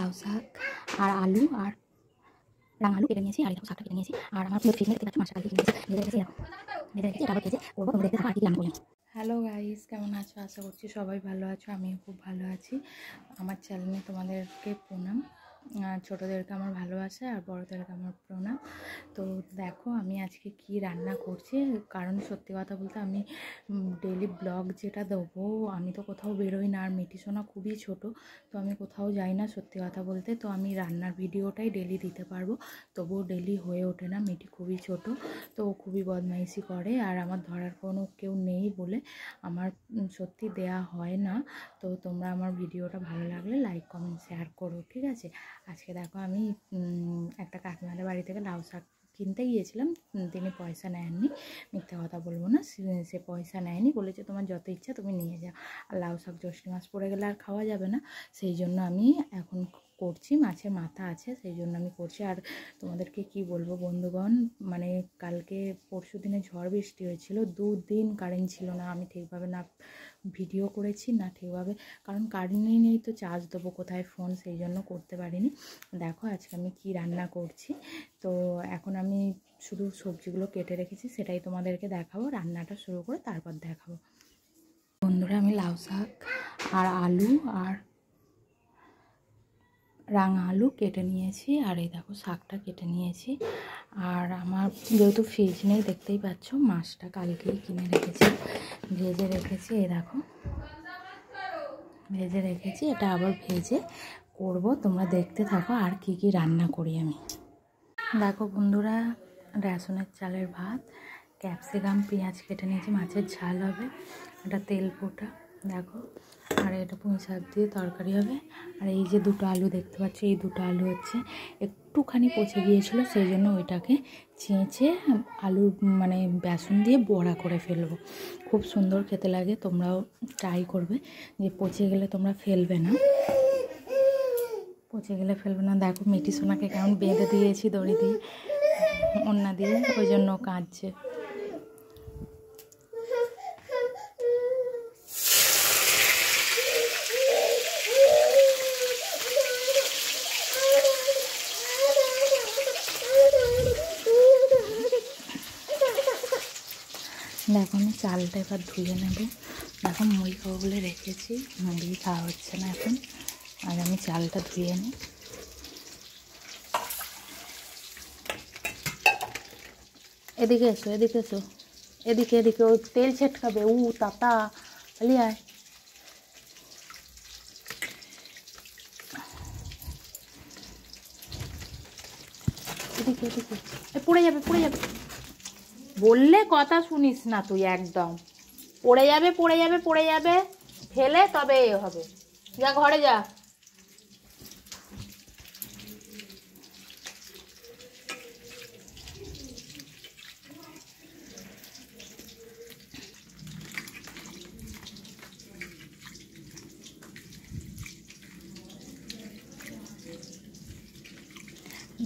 লাউ শাক আর আলু আর রাঙা আলু কেটে নিয়েছি, আর এরকম শাকটা কেটে নিয়েছি। আর আমার প্রিয় ফ্রিজে দেখতে পাচ্ছ মাছটা কালকে কিনে রেখেছি, এটা আবার কেটে করবো, তোমরা দেখতে থাকো আর কি রান্না করলাম। হ্যালো গাইস, কেমন আছো? আশা করছি সবাই ভালো আছো, আমিও খুব ভালো আছি। আমার চ্যানেলে তোমাদেরকে প্রণাম, আর ছোটোদেরকে আমার ভালোবাসা আর বড়োদেরকে আমার প্রণাম। তো দেখো আমি আজকে কি রান্না করছি, কারণ সত্যি কথা বলতে আমি ডেলি ব্লগ যেটা দেবো, আমি তো কোথাও বেরোই না, আর মিটি সোনা খুবই ছোট, তো আমি কোথাও যাই না সত্যি কথা বলতে। তো আমি রান্নার ভিডিওটাই ডেলি দিতে পারবো, তবুও ডেলি হয়ে ওঠে না, মিটি খুবই ছোট, তো খুবই বদমাইশি করে, আর আমার ধরার কোনো কেউ নেই বলে আমার সত্যি দেয়া হয় না। তো তোমরা আমার ভিডিওটা ভালো লাগলে লাইক কমেন্ট শেয়ার করো, ঠিক আছে? আজকে দেখো আমি একটা কাকিমাদের বাড়ি থেকে লাউ শাক কিনতে গিয়েছিলাম, তিনি পয়সা নেননি, মিথ্যা কথা বলবো না, সে পয়সা নেয়নি, বলেছে তোমার যত ইচ্ছা তুমি নিয়ে যাও। আর লাউ শাক জ্যৈষ্ঠ মাস পড়ে গেলে আর খাওয়া যাবে না, সেই জন্য আমি এখন করছি, মাছের মাথা আছে সেই জন্য আমি করছি। আর তোমাদেরকে কি বলবো বন্ধুগণ, মানে কালকে পরশু দিনে ঝড় বৃষ্টি হয়েছিল, 2 দিন কারেন্ট ছিল না, আমি ঠিকভাবে না ভিডিও করেছি না ঠিকভাবে, কারণ কারেন্টই নেই তো চার্জ দেবো কোথায় ফোন, সেই জন্য করতে পারিনি। দেখো আজকে আমি কি রান্না করছি, তো এখন আমি শুধু সবজিগুলো কেটে রেখেছি সেটাই তোমাদেরকে দেখাবো, রান্নাটা শুরু করে তারপর দেখাবো। বন্ধুরা আমি লাউ শাক আর আলু আর রাঙা আলু কেটে নিয়েছি, আর এই দেখো শাকটা কেটে নিয়েছি। আর আমার যেহেতু ফ্রিজ নেই দেখতেই পাচ্ছ, মাছটা কালকেই কিনে রেখেছি, ভেজে রেখেছি, এই দেখো ভেজে রেখেছি, এটা আবার ভেজে করব, তোমরা দেখতে থাকো আর কি কি রান্না করি আমি। দেখো বন্ধুরা, রেশনের চালের ভাত, ক্যাপসিকাম পেঁয়াজ কেটে নিয়েছি, মাছের ঝাল হবে, এটা তেল পোটা দেখো, আর এটা পুঁই শাক দিয়ে তরকারি হবে। আর এই যে 2টো আলু দেখতে পাচ্ছ, এই 2টো আলু হচ্ছে একটুখানি পচে গিয়েছিলো, সেই জন্য ওইটাকে ছেঁচে আলু মানে বেসন দিয়ে বড়া করে ফেলবো, খুব সুন্দর খেতে লাগে, তোমরাও ট্রাই করবে, যে পচে গেলে তোমরা ফেলবে না, পচে গেলে ফেলবে না। দেখো মিটি সোনাকে কেমন বেঁধে দিয়েছি দড়ি দিয়ে, ওন্না দিয়ে, ওই জন্য কাঁদছে। দেখো আমি চালটা এবার ধুয়ে নেব, দেখো মুড়ি খাবো বলে রেখেছি, মুড়ি খাওয়া হচ্ছে না এখন, আর আমি চালটা ধুয়ে নিই। এদিকে এসো, এদিকে এসো, এদিকে এদিকে, ওই তেল ছেটকাবে, তাতা খালি আয়। এদিকে এদিকে, পড়ে যাবে পড়ে যাবে, বললে কথা শুনিস না তুই, একদম পড়ে যাবে পড়ে যাবে পড়ে যাবে, ফেলে তবে এ হবে, যা ঘরে যা।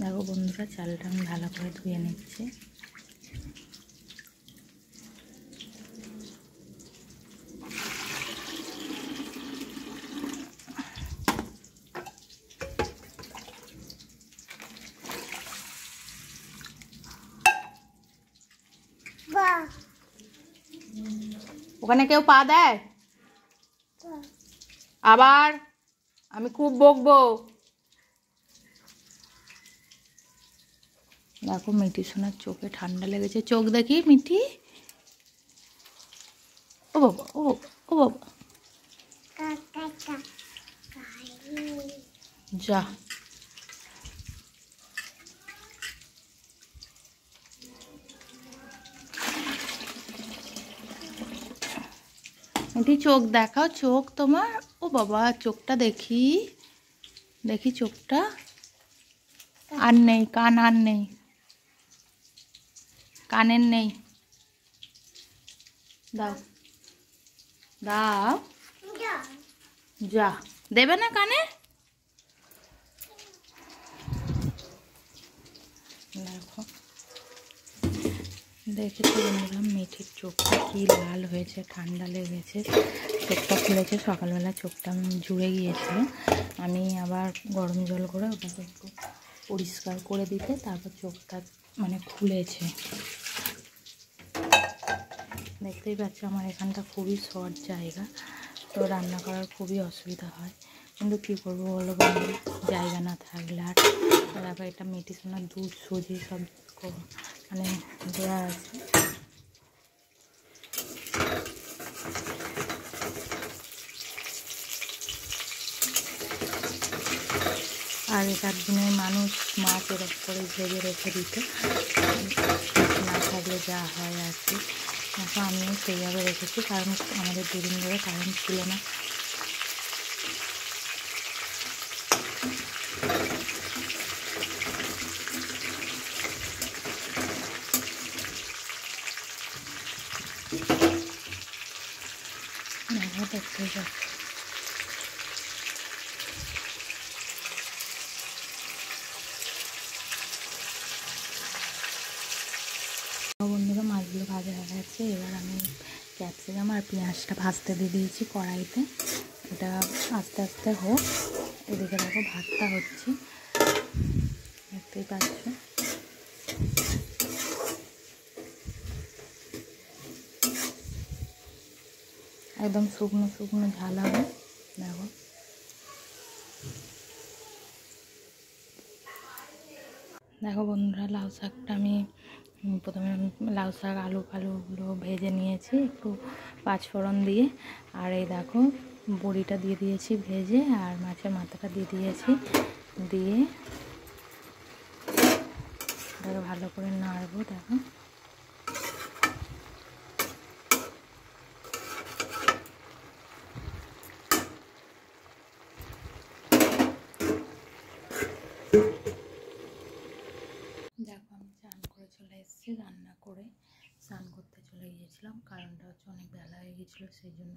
দেখো বন্ধুরা, চালটা আমি ভালো করে ধুয়ে নিচ্ছি। ওখানে কেউ পা দেয় আবার, আমি খুব বকবো। দেখো মিটি সোনার চোখে ঠান্ডা লেগেছে, চোখ দেখি মিটি, ও বাবা ও বাবা ও বাবা, যা মিটি চোখ দেখাও, চোখ তোমার, ও বাবা চোখটা দেখি, দেখি চোখটা, আর নেই কান, আর নেই কানের নেই, দাও দাও, যা দেবে না কানে। দেখো দেখেছি বন্ধুরা, মিঠির চোখটা কি লাল হয়েছে, ঠান্ডা লেগেছে, চোখটা খুলেছে, সকালবেলা চোখটা জুড়ে গিয়েছিল, আমি আবার গরম জল করে ওটাকে একটু পরিষ্কার করে দিতে তারপর চোখটা মানে খুলেছে। দেখতেই পাচ্ছ আমার এখানটা খুবই শর্ট জায়গা, তো রান্না করার খুবই অসুবিধা হয়, কিন্তু কী করবো বলো বন্ধু, জায়গা না থাকলে। আর তারপর এটা মেডিসিনের দুধ সুজি সব মানে দেওয়া আছে। আর এটার দিনে মানুষ মাছ এরকম করে ভেজে রেখে দিত, না থাকলে যা হয় আর কি। এখন আমিও সেইভাবে রেখেছি, কারণ আমাদের দুদিন ধরে কারেন্ট ছিল না। দেখতে যাচ্ছে বন্ধুরা, মাছগুলো ভাজা হয়ে গেছে। এবার আমি ক্যাপসিকাম আর পেঁয়াজটা ভাজতে দিয়ে দিয়েছি কড়াইতে, এটা আস্তে আস্তে হোক। এদিকে দেখো ভাতটা হচ্ছে, দেখতেই পাচ্ছ। একদম শুকনো শুকনো ঝাল হবে। দেখো দেখো বন্ধুরা, লাউ শাকটা আমি প্রথমে লাউ শাক আলু ফালুগুলো ভেজে নিয়েছি একটু পাঁচফোড়ন দিয়ে। আর এই দেখো বড়িটা দিয়ে দিয়েছি ভেজে, আর মাছের মাথাটা দিয়ে দিয়েছি, দিয়ে দেখো ভালো করে নাড়বো। দেখো দেখো আমি চান করে চলে এসেছি, রান্না করে স্নান করতে চলে গিয়েছিলাম, কারণটা হচ্ছে অনেক বেলা হয়ে গেছিলো সেই জন্য।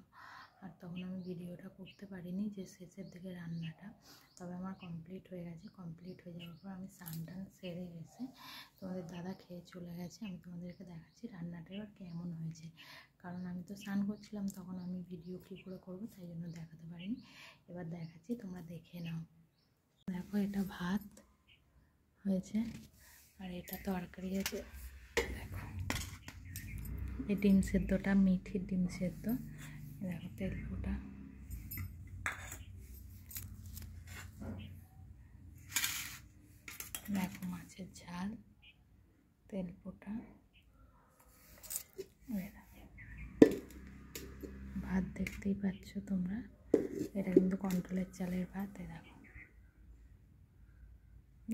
আর তখন আমি ভিডিওটা করতে পারিনি যে শেষের দিকে রান্নাটা, তবে আমার কমপ্লিট হয়ে গেছে। কমপ্লিট হয়ে যাওয়ার পর আমি স্নান টান সেরে এসে তোমাদের দাদা খেয়ে চলে গেছে। আমি তোমাদেরকে দেখাচ্ছি রান্নাটা এবার কেমন হয়েছে, কারণ আমি তো স্নান করছিলাম তখন, আমি ভিডিও কী করে করবো তাই জন্য দেখাতে পারিনি। এবার দেখাচ্ছি, তোমরা দেখে নাও। দেখো এটা ভাত হয়েছে, আর এটা তরকারি হয়েছে। দেখো এই ডিম সেদ্ধটা, মিঠির ডিম সেদ্ধ। দেখো তেল ফোটা, দেখো মাছের ঝাল, তেল ফোটা, ভাত দেখতেই পাচ্ছ তোমরা। এটা কিন্তু কন্ট্রোলের চালের ভাত। দেখো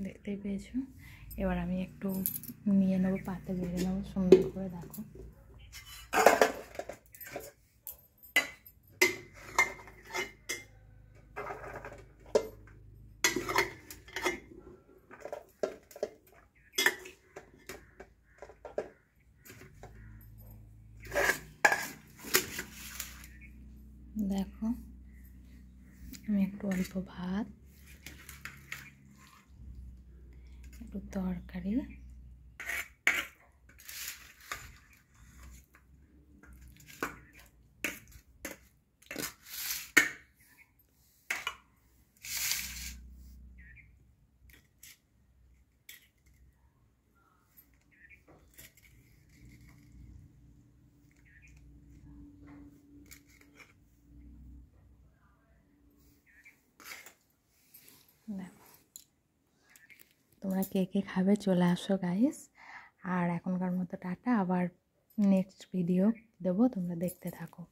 দেখতেই পেয়েছো। এবার আমি একটু নিয়ে নেবো, পাতে বেড়ে নেবো সুন্দর করে। দেখো দেখো আমি একটু অল্প ভাত, একটু তরকারি, দেখো তোমরা কে কে খাবে চলে আসো গাইস। আর এখনকার মতো টাটা, আবার নেক্সট ভিডিও দেবো, তোমরা দেখতে থাকো।